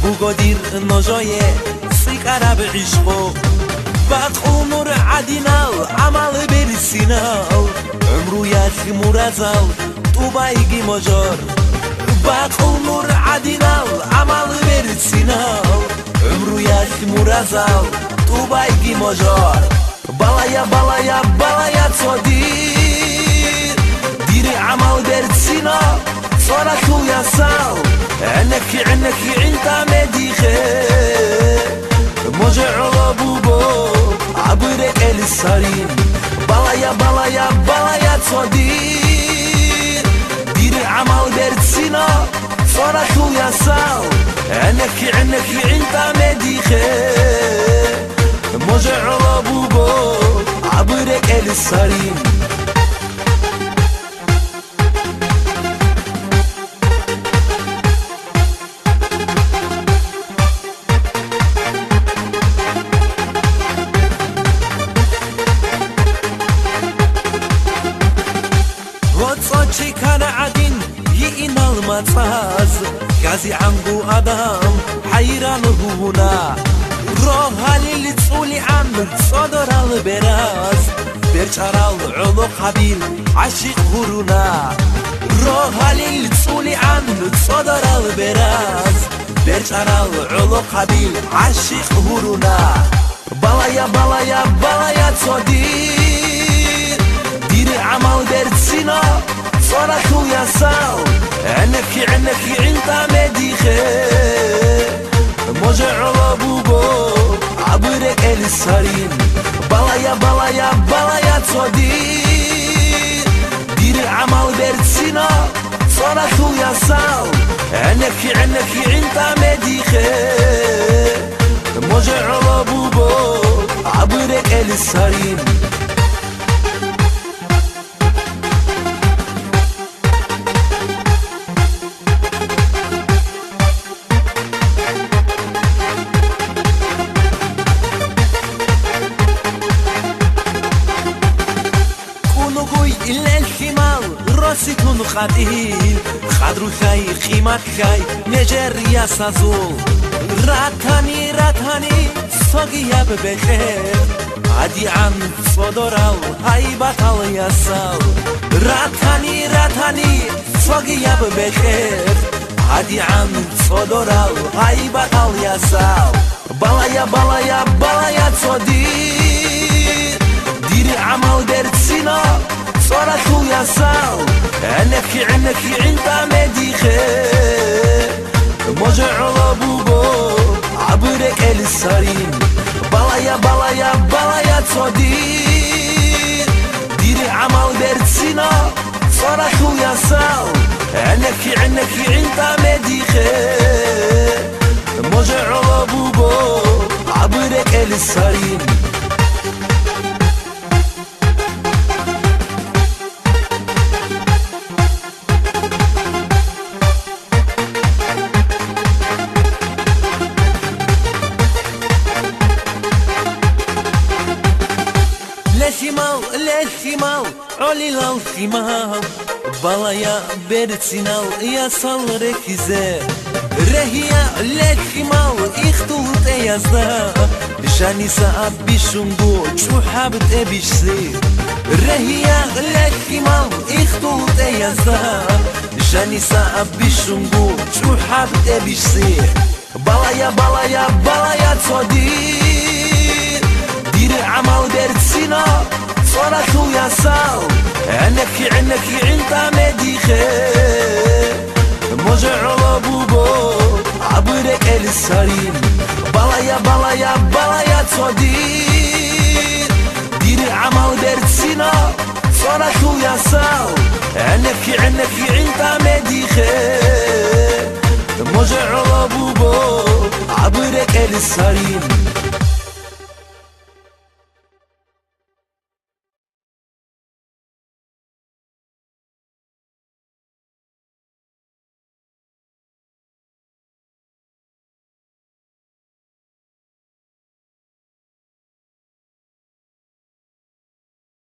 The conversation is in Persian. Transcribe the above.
بوغادير نجاي سيقرا بعشقو بعد عمر عدينا عمل برسينا عمرو ياخي مرزال طوبايقي مجار بعد عمر عدينا عمل برسينا عمرو ياخي مرزال طوبايقي مجار بالايا بالايا بالايا تصدير ديري عمل برسينا صارتو يا سال عنك انت مديخه مجعل بوبو عبرك السارين بالايا بالايا بالايا تصدير دير عمل برسينا صارتو يا سال عنك انت مديخه مجعل بوبو عبرك السارين وصوتي كان عدين يئنا المطاز غازي عنقو آدم حيران هنا روها اللي تصولي عمل صدر البراز برشار العلو قبيل عشق هرونا روها اللي تصولي عمل صدر البراز برشار العلو قبيل عشق هرونا بالايا بالايا بالايا تصدير ديري عمل برسينا صارتو يا سال عنك انت مديخه مجعل بوبو عبرك السارين بالايا بالايا بالايا تصدير ديري عمل برسينا صارتو يا سال عنك انت مديخه مجعل بوبو عبرك السارين إلا الحمال راسي كن خديل خدرو خاي قيمت خاي نجر يا سازول راتاني ساقيا بخير عدي عن صدرال هايبات الياسال راتاني ساقيا بخير عدي عن صدرال هايبات الياسال بالايا بالايا بالايا تصدير ديري عمل برسينا صارتو يا سال عنك انت مديخه مجعل بوبو عبرك السارين بالايا بالايا بالايا تصدير ديري عمل برسينا صارتو يا سال عنك انت مديخه مجعل بوبو عبرك السارين لشمال علي الشمال بالايا برسينال يا سال ركيزه رهيا لشمال اختلط يازدا جاني ساعة بيشنغو شو حابت بيشسي رهيا لشمال اختلط يازدا جاني ساعة بيشنغو شو حابت بيشسي بالايا بالايا بالايا تصدير ديري عمل برسينا صارتو يا سال عنك انت مديخه مجعل بوبو عبرك السارين بالايا بالايا بالايا تصدير ديري عمل برسينا صارتو يا سال عنك انت مديخه مجعل بوبو عبرك السارين